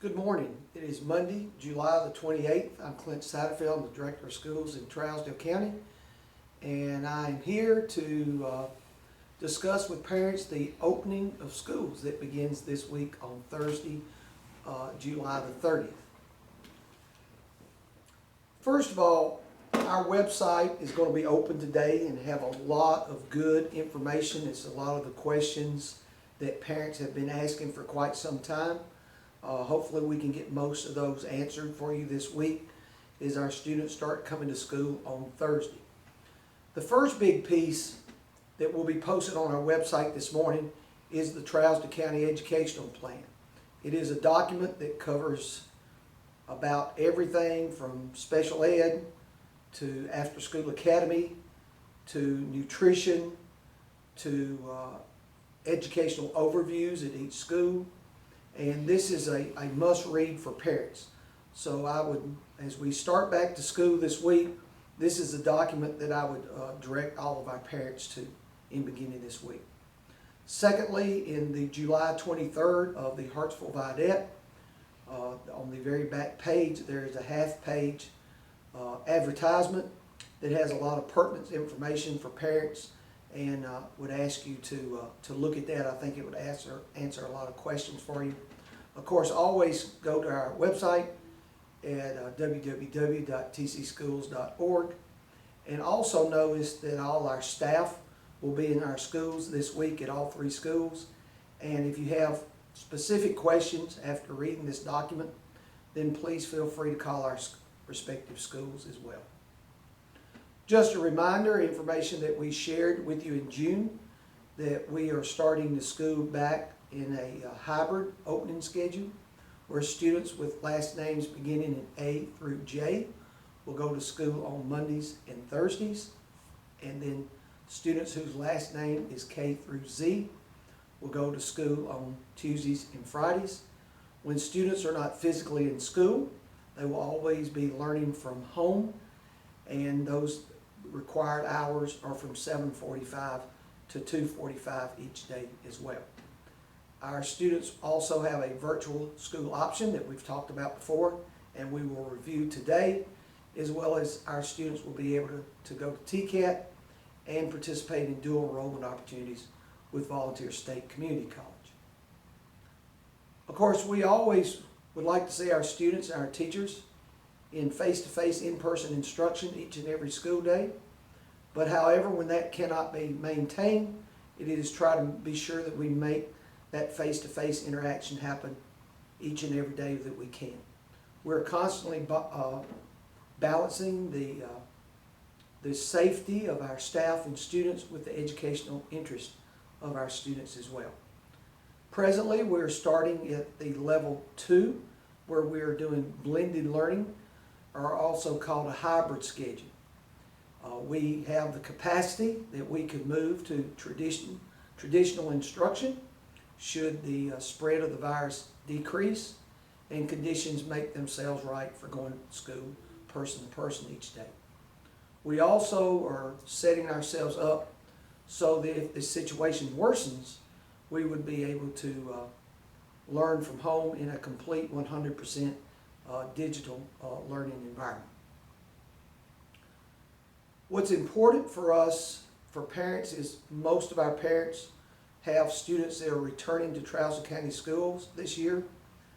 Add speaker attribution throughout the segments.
Speaker 1: Good morning. It is Monday, July the 28th. I'm Clint Satterfield. I'm the Director of Schools in Trousdale County. And I'm here to discuss with parents the opening of schools that begins this week on Thursday, July the 30th. First of all, our website is going to be open today and have a lot of good information. It's a lot of the questions that parents have been asking for quite some time. Hopefully we can get most of those answered for you this week as our students start coming to school on Thursday. The first big piece that will be posted on our website this morning is the Trousdale County Educational Plan. It is a document that covers about everything from special ed to after school academy to nutrition to educational overviews at each school. And this is a must read for parents. So I would, as we start back to school this week, this is a document that I would direct all of our parents to in beginning this week. Secondly, in the July 23rd of the Hartsville Vidette, on the very back page, there is a half-page advertisement that has a lot of pertinent information for parents, and would ask you to look at that. I think it would answer a lot of questions for you. Of course, always go to our website at www.tcschools.org, and also notice that all our staff will be in our schools this week at all three schools. And if you have specific questions after reading this document, then please feel free to call our respective schools as well. Just a reminder, information that we shared with you in June, that we are starting the school back in a hybrid opening schedule where students with last names beginning in A through J will go to school on Mondays and Thursdays, and then students whose last name is K through Z will go to school on Tuesdays and Fridays. When students are not physically in school, they will always be learning from home, and those required hours are from 7:45 to 2:45 each day as well. Our students also have a virtual school option that we've talked about before, and we will review today, as well as our students will be able to go to TCAT and participate in dual enrollment opportunities with Volunteer State Community College. Of course, we always would like to see our students and our teachers in face-to-face, in-person instruction each and every school day. But however, when that cannot be maintained, it is try to be sure that we make that face-to-face interaction happen each and every day that we can. We're constantly balancing the safety of our staff and students with the educational interest of our students as well. Presently, we're starting at the level 2, where we're doing blended learning, or also called a hybrid schedule. We have the capacity that we could move to traditional instruction should the spread of the virus decrease and conditions make themselves right for going to school person to person each day. We also are setting ourselves up so that if the situation worsens, we would be able to learn from home in a complete 100% digital learning environment. What's important for us, for parents, is most of our parents have students that are returning to Trousdale County Schools this year.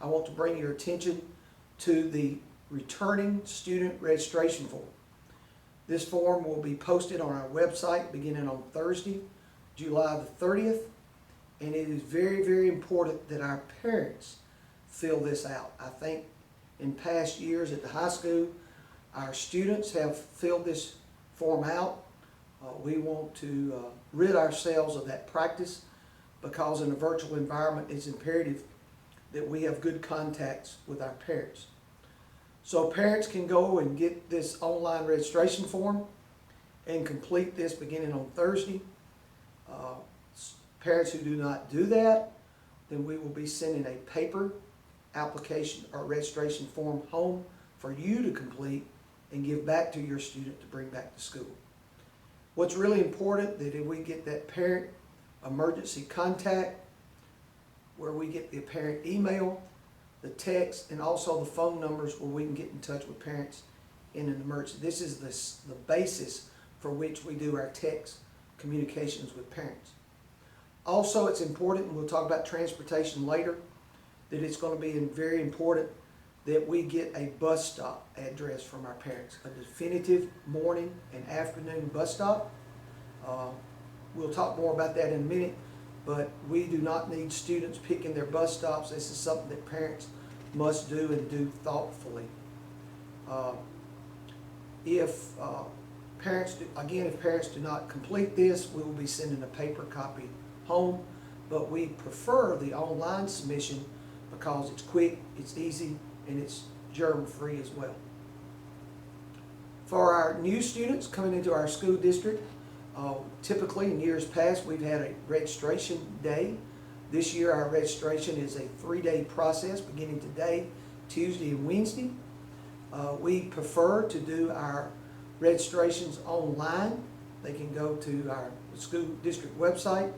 Speaker 1: I want to bring your attention to the returning student registration form. This form will be posted on our website beginning on Thursday, July the 30th, and it is very, very important that our parents fill this out. I think in past years at the high school, our students have filled this form out. We want to rid ourselves of that practice, because in a virtual environment it's imperative that we have good contacts with our parents. So parents can go and get this online registration form and complete this beginning on Thursday. Parents who do not do that, then we will be sending a paper application or registration form home for you to complete and give back to your student to bring back to school. What's really important, that if we get that parent emergency contact, where we get the parent email the text, and also the phone numbers where we can get in touch with parents in an emergency. This is the basis for which we do our text communications with parents. Also, it's important, and we'll talk about transportation later, that it's going to be very important that we get a bus stop address from our parents, a definitive morning and afternoon bus stop. We'll talk more about that in a minute, but we do not need students picking their bus stops. This is something that parents must do and do thoughtfully. If parents do not complete this, we will be sending a paper copy home, but we prefer the online submission because it's quick, it's easy, and it's germ-free as well. For our new students coming into our school district, typically in years past we've had a registration day. This year our registration is a 3-day process beginning today, Tuesday and Wednesday. We prefer to do our registrations online. They can go to our school district website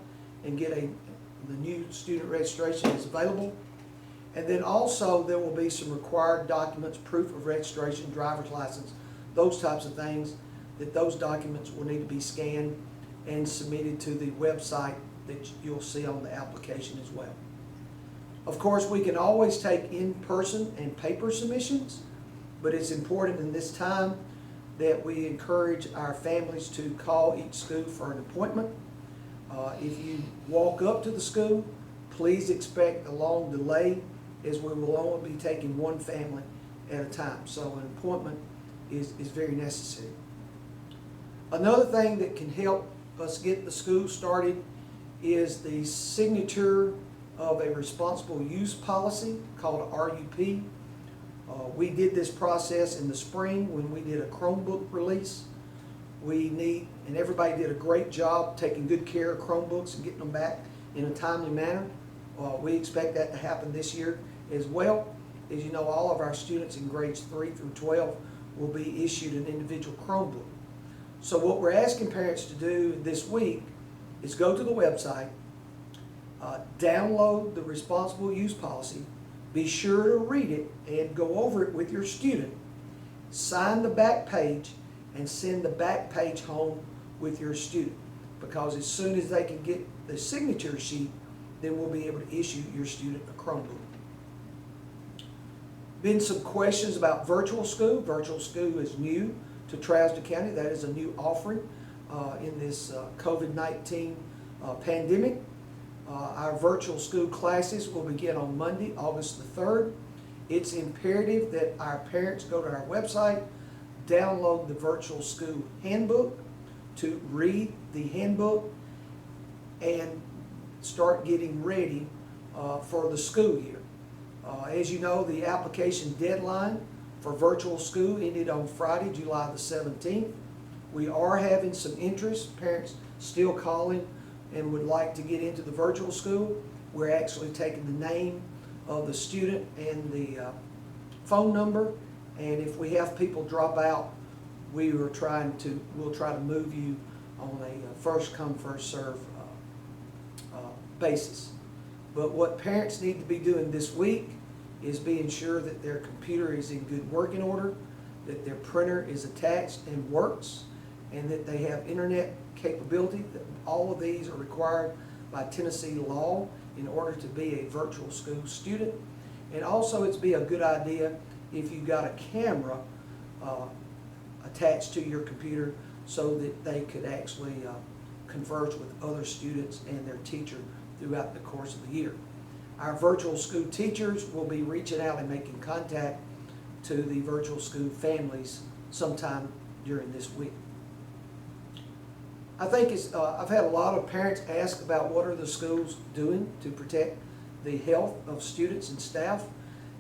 Speaker 1: and get the new student registration is available. And then also there will be some required documents, proof of registration, driver's license, those types of things, that those documents will need to be scanned and submitted to the website that you'll see on the application as well. Of course, we can always take in-person and paper submissions, but it's important in this time that we encourage our families to call each school for an appointment. If you walk up to the school, please expect a long delay, as we will only be taking one family at a time. So an appointment is very necessary. Another thing that can help us get the school started is the signature of a responsible use policy called RUP. We did this process in the spring when we did a Chromebook release. And everybody did a great job taking good care of Chromebooks and getting them back in a timely manner. We expect that to happen this year as well. As you know, all of our students in grades 3 through 12 will be issued an individual Chromebook. So what we're asking parents to do this week is go to the website, download the responsible use policy, be sure to read it and go over it with your student, sign the back page, and send the back page home with your student. Because as soon as they can get the signature sheet, then we'll be able to issue your student a Chromebook. Been some questions about virtual school. Virtual school is new to Traviston County. That is a new offering in this COVID-19 pandemic. Our virtual school classes will begin on Monday, August the 3rd. It's imperative that our parents go to our website, download the virtual school handbook to read the handbook and start getting ready for the school year. As you know, the application deadline for virtual school ended on Friday, July the 17th. We are having some interest, parents still calling and would like to get into the virtual school. We're actually taking the name of the student and the phone number, and if we have people drop out, we'll try to move you on a first come, first serve basis. But what parents need to be doing this week is being sure that their computer is in good working order, that their printer is attached and works, and that they have internet capability. That all of these are required by Tennessee law in order to be a virtual school student. And also it'd be a good idea if you've got a camera attached to your computer so that they could actually converse with other students and their teacher throughout the course of the year. Our virtual school teachers will be reaching out and making contact to the virtual school families sometime during this week. I think I've had a lot of parents ask about what are the schools doing to protect the health of students and staff,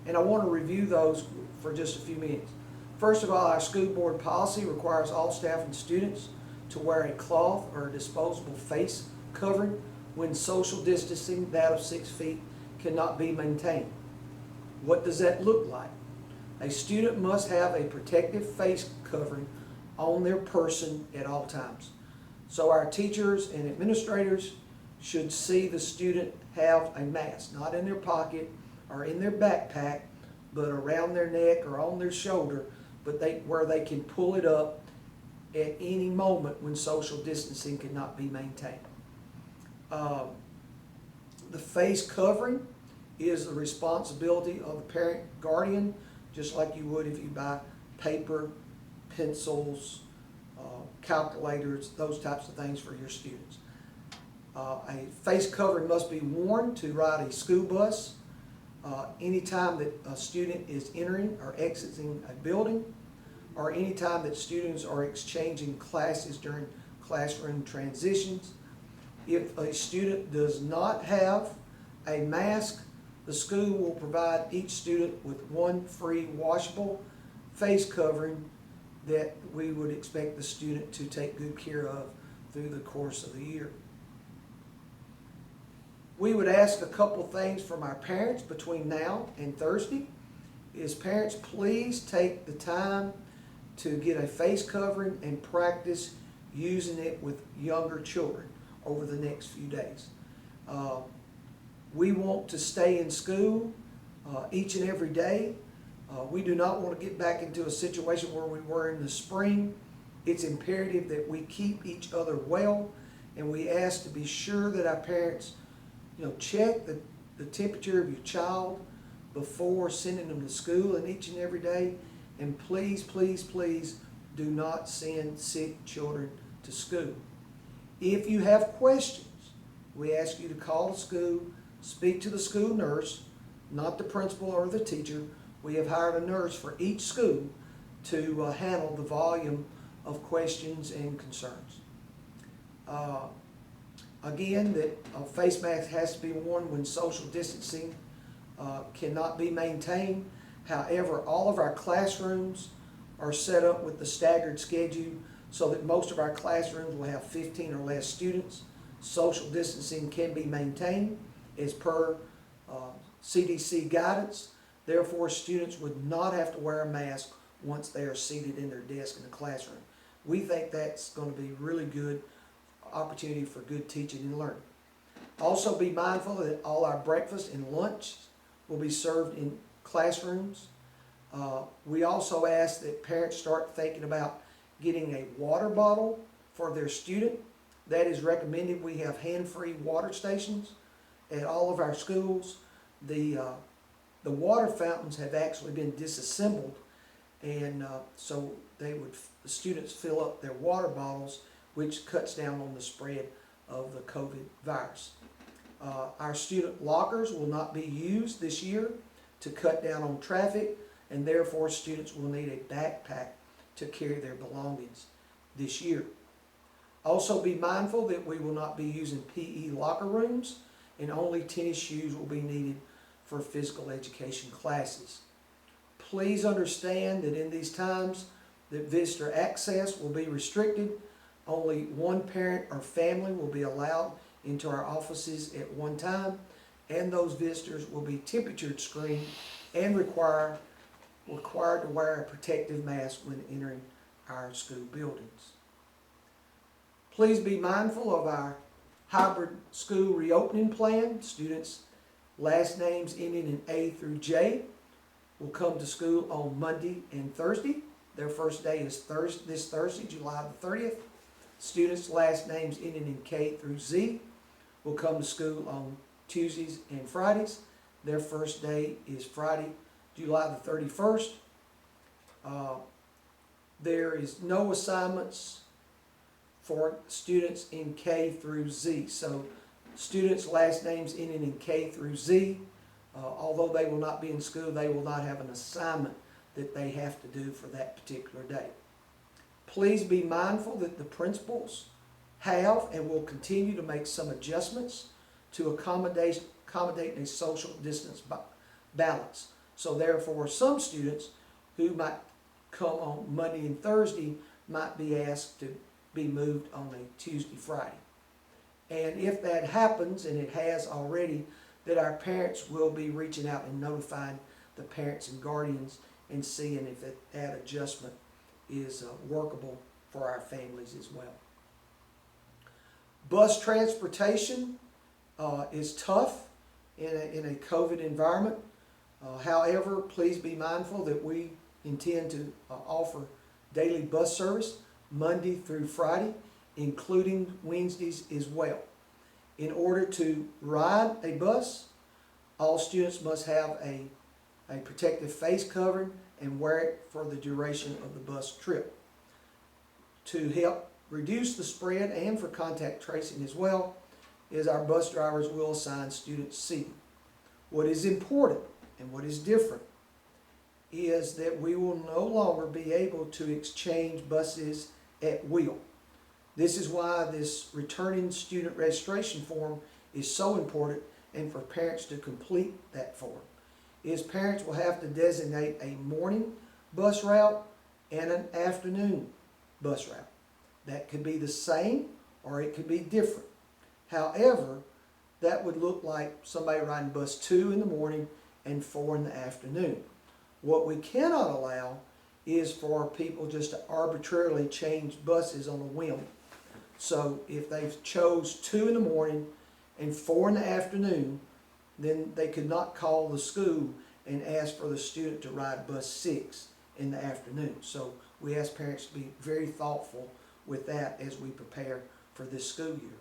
Speaker 1: and I want to review those for just a few minutes. First of all, our school board policy requires all staff and students to wear a cloth or a disposable face covering when social distancing, that of 6 feet, cannot be maintained. What does that look like? A student must have a protective face covering on their person at all times. So our teachers and administrators should see the student have a mask, not in their pocket or in their backpack, but around their neck or on their shoulder, but where they can pull it up at any moment when social distancing cannot be maintained. The face covering is the responsibility of the parent guardian, just like you would if you buy paper, pencils, calculators, those types of things for your students. A face covering must be worn to ride a school bus anytime that a student is entering or exiting a building, or anytime that students are exchanging classes during classroom transitions. If a student does not have a mask, the school will provide each student with one free washable face covering that we would expect the student to take good care of through the course of the year. We would ask a couple things from our parents between now and Thursday. Is parents, please take the time to get a face covering and practice using it with younger children over the next few days. We want to stay in school each and every day. We do not want to get back into a situation where we were in the spring. It's imperative that we keep each other well, and we ask to be sure that our parents, check the temperature of your child before sending them to school and each and every day. And please, please, please do not send sick children to school. If you have questions, we ask you to call the school, speak to the school nurse, not the principal or the teacher. We have hired a nurse for each school to handle the volume of questions and concerns. Again, that a face mask has to be worn when social distancing cannot be maintained. However, all of our classrooms are set up with the staggered schedule so that most of our classrooms will have 15 or less students. Social distancing can be maintained as per CDC guidance. Therefore, students would not have to wear a mask once they are seated in their desk in the classroom. We think that's going to be really good opportunity for good teaching and learning. Also be mindful that all our breakfast and lunch will be served in classrooms. We also ask that parents start thinking about getting a water bottle for their student. That is recommended. We have hand-free water stations at all of our schools. The water fountains have actually been disassembled, and so the students fill up their water bottles, which cuts down on the spread of the COVID virus. Our student lockers will not be used this year to cut down on traffic, and therefore students will need a backpack to carry their belongings this year. Also be mindful that we will not be using PE locker rooms, and only tennis shoes will be needed for physical education classes. Please understand that in these times that visitor access will be restricted. Only one parent or family will be allowed into our offices at one time, and those visitors will be temperature screened and required to wear a protective mask when entering our school buildings. Please be mindful of our hybrid school reopening plan. Students' last names ending in A through J will come to school on Monday and Thursday. Their first day is this Thursday, July the 30th. Students' last names ending in K through Z will come to school on Tuesdays and Fridays. Their first day is Friday, July the 31st. There is no assignments for students in K through Z. So students' last names ending in K through Z, although they will not be in school, they will not have an assignment that they have to do for that particular day. Please be mindful that the principals have and will continue to make some adjustments to accommodate a social distance balance. So therefore, some students who might come on Monday and Thursday might be asked to be moved on a Tuesday, Friday. And if that happens, and it has already, that our parents will be reaching out and notifying the parents and guardians and seeing if that adjustment is workable for our families as well. Bus transportation is tough in a COVID environment. However, please be mindful that we intend to offer daily bus service Monday through Friday, including Wednesdays as well. In order to ride a bus, all students must have a protective face covering and wear it for the duration of the bus trip. To help reduce the spread and for contact tracing as well, is our bus drivers will assign students seating. What is important and what is different is that we will no longer be able to exchange buses at will. This is why this returning student registration form is so important, and for parents to complete that form. Parents will have to designate a morning bus route and an afternoon bus route. That could be the same or it could be different. However, that would look like somebody riding bus 2 in the morning and 4 in the afternoon. What we cannot allow is for people just to arbitrarily change buses on a whim. So if they've chose 2 in the morning and 4 in the afternoon, then they could not call the school and ask for the student to ride bus 6 in the afternoon. So we ask parents to be very thoughtful with that as we prepare for this school year.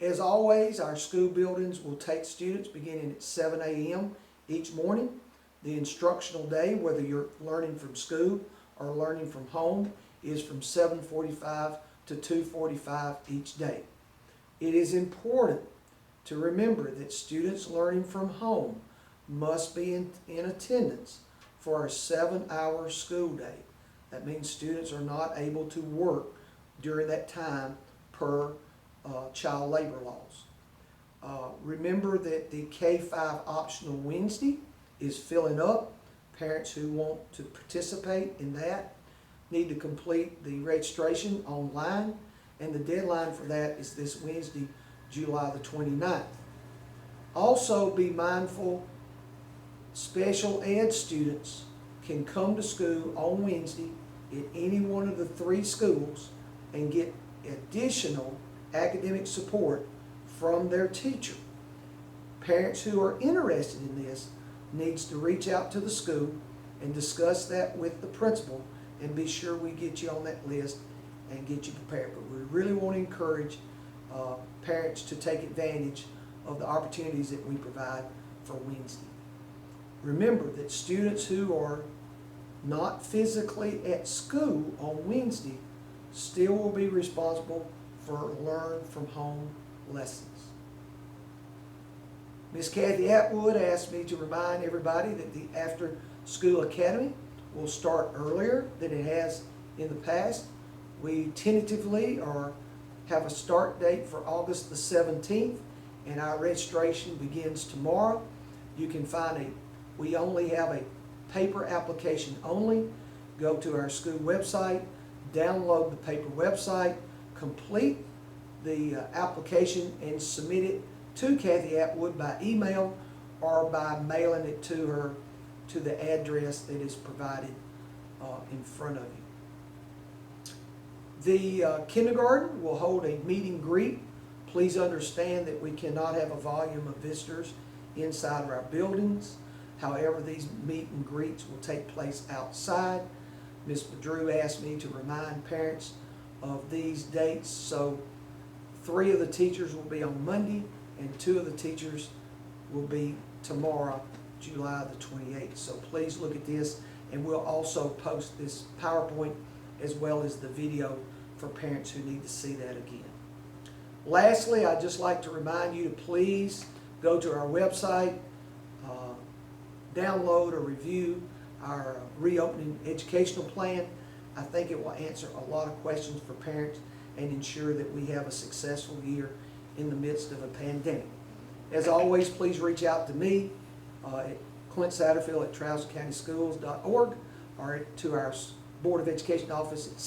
Speaker 1: As always, our school buildings will take students beginning at 7 a.m. each morning. The instructional day, whether you're learning from school or learning from home, is from 7:45 to 2:45 each day. It is important to remember that students learning from home must be in attendance for a 7-hour school day. That means students are not able to work during that time per child labor laws. Remember that the K-5 optional Wednesday is filling up. Parents who want to participate in that need to complete the registration online, and the deadline for that is this Wednesday, July the 29th. Also be mindful, special ed students can come to school on Wednesday at any one of the 3 schools and get additional academic support from their teacher. Parents who are interested in this needs to reach out to the school and discuss that with the principal, and be sure we get you on that list and get you prepared. But we really want to encourage parents to take advantage of the opportunities that we provide for Wednesday. Remember that students who are not physically at school on Wednesday still will be responsible for learn from home lessons. Miss Kathy Atwood asked me to remind everybody that the After School Academy will start earlier than it has in the past. We tentatively have a start date for August the 17th, and our registration begins tomorrow. You can find we only have a paper application only. Go to our school website, download the paper website, complete the application and submit it to Kathy Atwood by email or by mailing it to her to the address that is provided in front of you. The kindergarten will hold a meet and greet. Please understand that we cannot have a volume of visitors inside of our buildings. However, these meet and greets will take place outside. Ms. Drew asked me to remind parents of these dates. So 3 of the teachers will be on Monday and 2 of the teachers will be tomorrow, July the 28th. So please look at this, and we'll also post this PowerPoint as well as the video for parents who need to see that again. Lastly, I'd just like to remind you to please go to our website, download or review our reopening educational plan. I think it will answer a lot of questions for parents and ensure that we have a successful year in the midst of a pandemic. As always, please reach out to me at Clint Satterfield at TravisCountySchools.org or to our Board of Education office at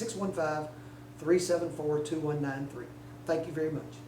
Speaker 1: 615-374-2193. Thank you very much.